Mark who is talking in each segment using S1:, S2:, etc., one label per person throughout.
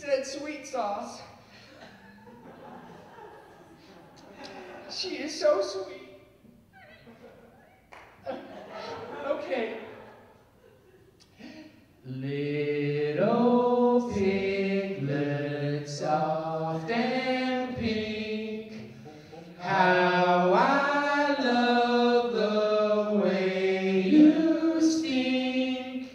S1: said sweet sauce. She is so sweet. Okay. Little piglet, soft and pink, how I love the way you stink.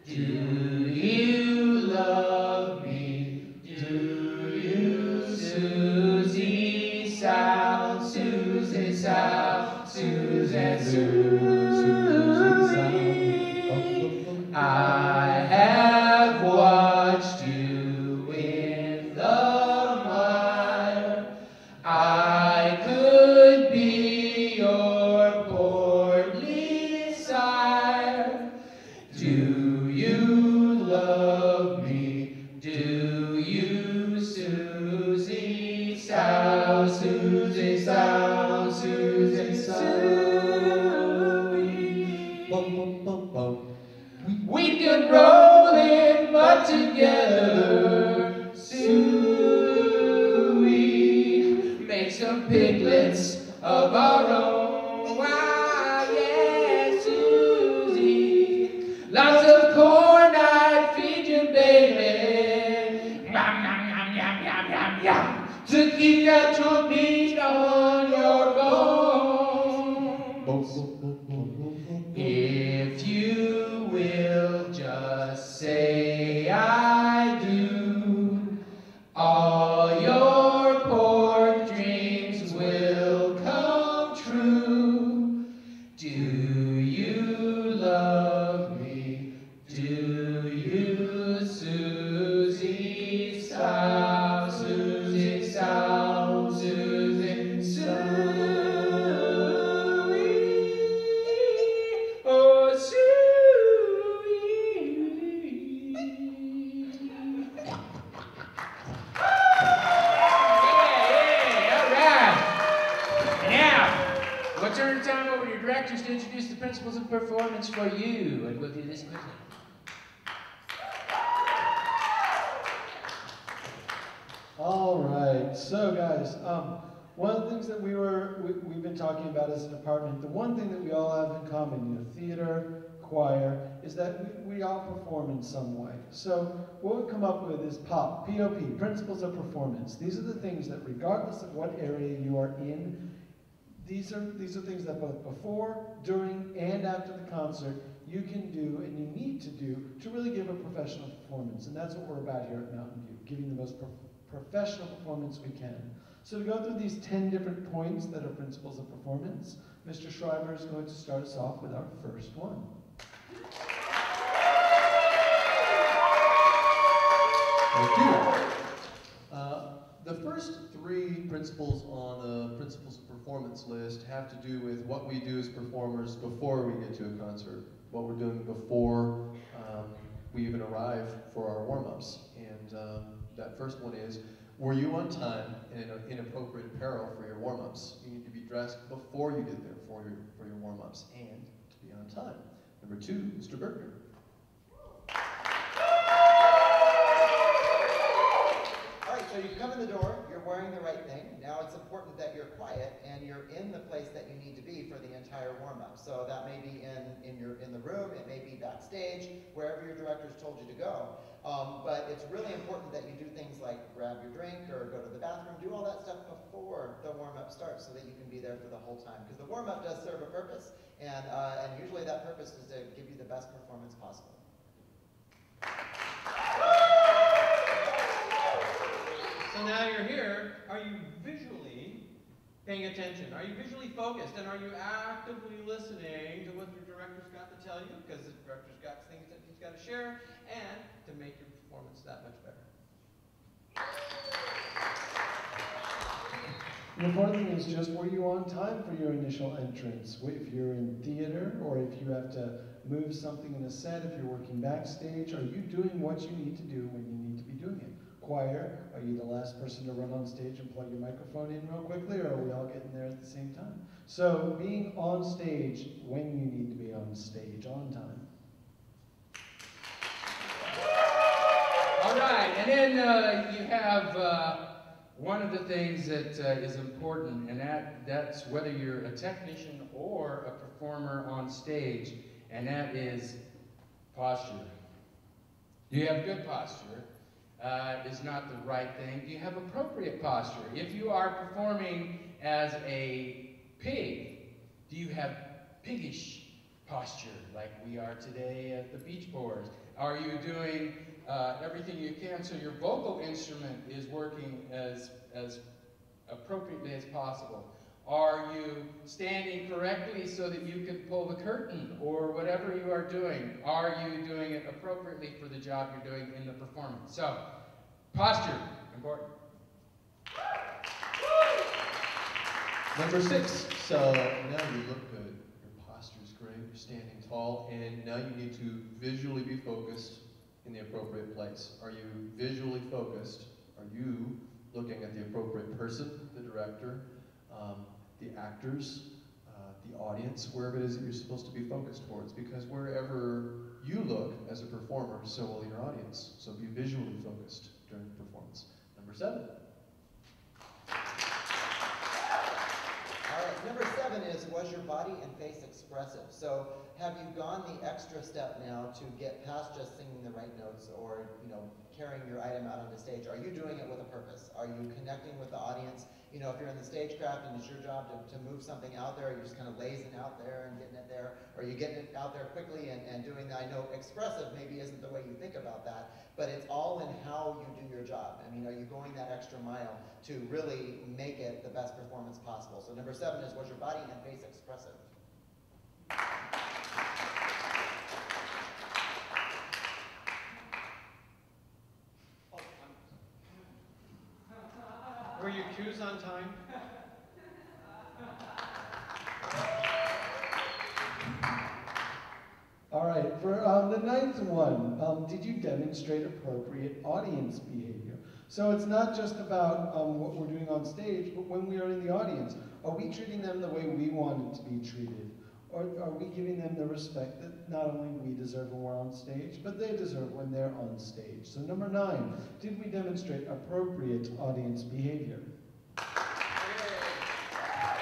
S1: Do you love me? Do you, Susie, Sal, Susie, Sal, Susan, Susie, I have watched you in the mire. I could be your portly sire. Do you love me? Do you, Susie, Sal, Susie, Sal, Susie, Susie? We could roll in mud together, Suey. Make some piglets of our own. Why, yeah, Susie. Lots of corn, I'd feed you, baby. Yum, yum, yum, yum, yum, yum, yum. To keep that your meat on your bones. If you will just say I do, all your pork dreams will come true. Do you love me? Do you, Susie, Sal, Susie, Sal, Susie, Susie? Oh, Susie. We'll turn the time over to your directors to introduce the principles of performance for you, and we'll do this quickly.
S2: All right, so guys, one of the things that we've been talking about as a department, the one thing that we all have in common, theater, choir, is that we all perform in some way. So what we've come up with is POP, P-O-P, Principles of Performance. These are the things that regardless of what area you are in, these are things that both before, during, and after the concert you can do and you need to do to really give a professional performance. And that's what we're about here at Mountain View, giving the most professional performance we can. So to go through these 10 different points that are principles of performance, Mr. Schreiber is going to start us off with our first one.
S3: Thank you. The first three principles on the principles of performance list have to do with what we do as performers before we get to a concert, what we're doing before we even arrive for our warm-ups. And that first one is, were you on time and in appropriate apparel for your warm-ups? You need to be dressed before you get there for your warm-ups and to be on time. Number two, Mr. Bergner.
S4: So you come in the door, you're wearing the right thing. Now it's important that you're quiet and you're in the place that you need to be for the entire warm-up. So that may be in the room, it may be backstage, wherever your director's told you to go. But it's really important that you do things like grab your drink or go to the bathroom, do all that stuff before the warm-up starts so that you can be there for the whole time. Because the warm-up does serve a purpose, and usually that purpose is to give you the best performance possible.
S5: So now you're here, are you visually paying attention? Are you visually focused? And are you actively listening to what your director's got to tell you? Because the director's got things that he's got to share and to make your performance that much better.
S2: The important thing is just, were you on time for your initial entrance? If you're in theater, or if you have to move something in a set, if you're working backstage, are you doing what you need to do when you need to be doing it? Choir, are you the last person to run on stage and plug your microphone in real quickly, or are we all getting there at the same time? So being on stage when you need to be on stage, on time.
S5: All
S1: right, and then you have one of the things that is important, and that's whether you're a technician or a performer on stage, and that is posture. Do you have good posture? Is not the right thing. Do you have appropriate posture? If you are performing as a pig, do you have piggish posture like we are today at the Beach Boars? Are you doing everything you can so your vocal instrument is working as appropriately as possible? Are you standing correctly so that you can pull the curtain or whatever you are doing? Are you doing it appropriately for the job you're doing in the performance? So, posture, important.
S3: Number 6, so now you look good. Your posture's great, you're standing tall, and now you need to visually be focused in the appropriate place. Are you visually focused? Are you looking at the appropriate person, the director, the actors, the audience, wherever it is that you're supposed to be focused towards? Because wherever you look as a performer, so will your audience. So be visually focused during the performance. Number 7.
S4: All right, number 7 is, was your body and face expressive? So have you gone the extra step now to get past just singing the right notes or, carrying your item out on the stage? Are you doing it with a purpose? Are you connecting with the audience? If you're in the stagecraft and it's your job to move something out there, you're just kind of lazing out there and getting it there, or you getting it out there quickly and doing that. I know expressive maybe isn't the way you think about that, but it's all in how you do your job. I mean, are you going that extra mile to really make it the best performance possible? So number 7 is, was your body and face expressive?
S5: Were your cues on time?
S2: All right, for the 9th one, did you demonstrate appropriate audience behavior? So it's not just about what we're doing on stage, but when we are in the audience, are we treating them the way we want to be treated? Or are we giving them the respect that not only we deserve when we're on stage, but they deserve when they're on stage? So number 9, did we demonstrate appropriate audience behavior?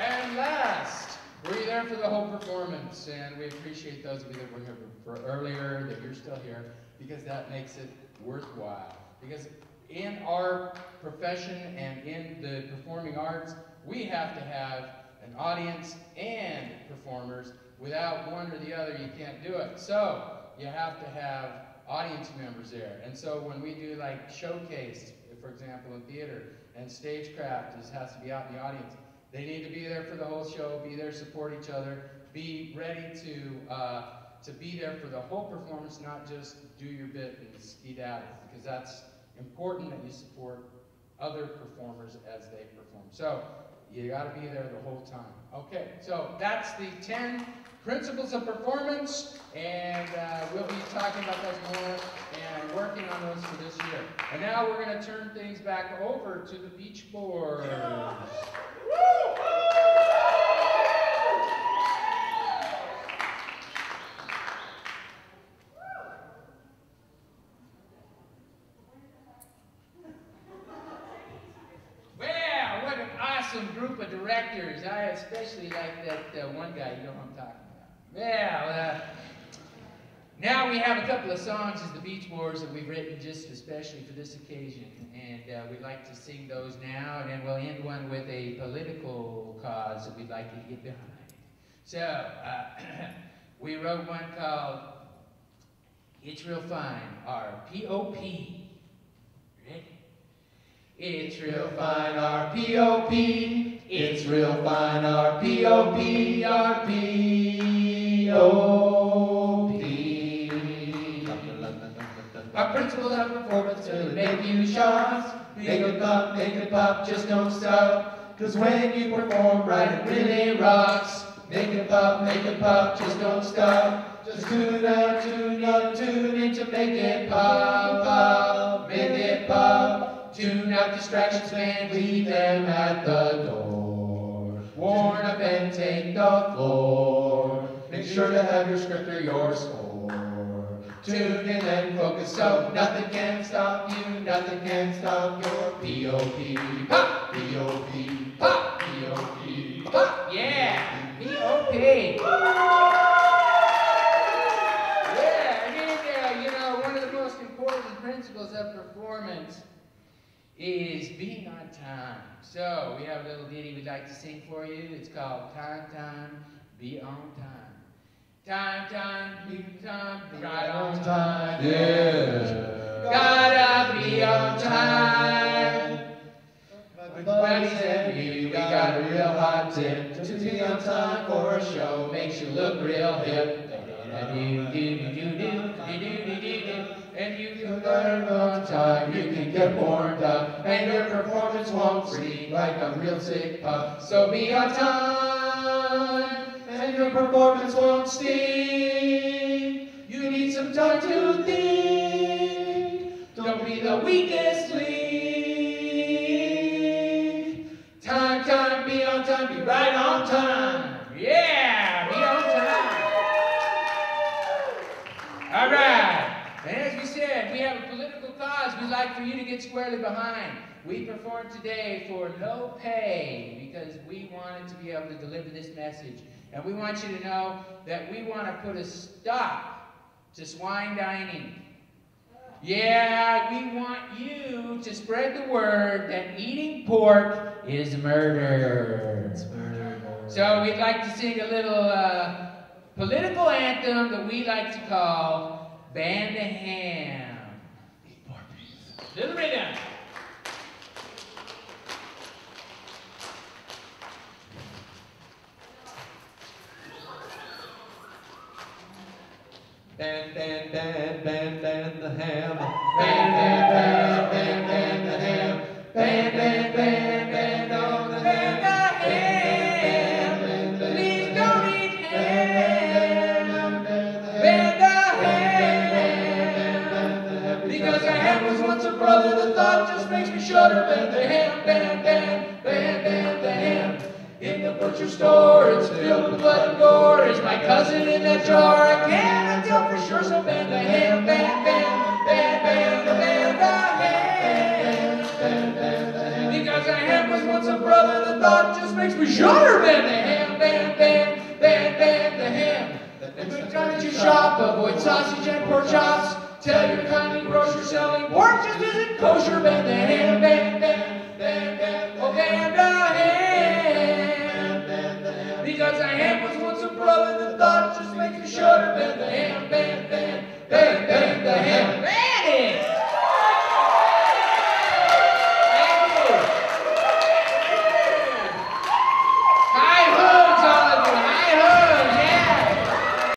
S1: And last, were you there for the whole performance? And we appreciate those of you that were here for earlier, that you're still here, because that makes it worthwhile. Because in our profession and in the performing arts, we have to have an audience and performers. Without one or the other, you can't do it. So you have to have audience members there. And so when we do like showcase, for example, in theater, and stagecraft has to be out in the audience, they need to be there for the whole show, be there, support each other, be ready to be there for the whole performance, not just do your bit and skedaddle, because that's important that you support other performers as they perform. So you got to be there the whole time. Okay, so that's the 10 principles of performance, and we'll be talking about those more and working on those for this year. And now we're going to turn things back over to the Beach Boars. Awesome group of directors. I especially like that one guy, you know who I'm talking about. Yeah, now we have a couple of songs as the Beach Boars that we've written just especially for this occasion, and we'd like to sing those now, and then we'll end one with a political cause that we'd like you to get behind. So, we wrote one called It's Real Fine, our P.O.P. Ready? It's real fine, our P.O.P. It's real fine, our P.O.P. Our P.O.P. Our principles of performance really make you sharp. Make it pop, just don't stop. Cause when you perform right, it really rocks. Make it pop, just don't stop. Just tune out, tune up, tune in to make it pop, pop, make it pop. Tune out distractions, man, leave them at the door. Warm up and take the floor. Make sure to have your script or your score. tuned in and focused, so nothing can stop you, nothing can stop your P.O.P. Pop! P.O.P. Pop! P.O.P. Pop! Yeah! P.O.P. Yeah, and you know, one of the most important principles of performance is being on time. So we have a little ditty we'd like to sing for you. It's called Time, Time, Be On Time. Time, time, be time, right on time.
S3: Yeah.
S1: Gotta be on time. With buddies and me, we got a real hot tip. To be on time for a show makes you look real hip. And you can learn on time, you can get warmed up, and your performance won't freak like a real sick pup. So be on time, and your performance won't sting. You need some time to think. Don't be the weakest link. Time, time, be on time, be right on time. Yeah, be on time. All right. And as we said, we have a political cause we'd like for you to get squarely behind. We performed today for no pay because we wanted to be able to deliver this message. And we want you to know that we want to put a stop to swine dining. Yeah, we want you to spread the word that eating pork is murder. It's murder. So we'd like to sing a little political anthem that we like to call Band a Ham. Little rhythm.
S3: Band, band, band, band, band the ham.
S1: Band, band, band, band, band the ham. Band, band, band, band on the ham. Please don't eat ham. Band the ham. Because a ham was once a brother, the thought just makes me shudder. Band the ham, band, band, band, band the ham. In the butcher store, it's filled with blood and gore. Is my cousin in that jar? I can't tell for sure. So band the ham, band, band, band, band, band the ham. Because a ham was once a brother, the thought just makes me shudder. Band the ham, band, band, band, band the ham. The next time that you shop, avoid sausage and pork chops. Tell your kindly grocer selling pork just isn't kosher. Band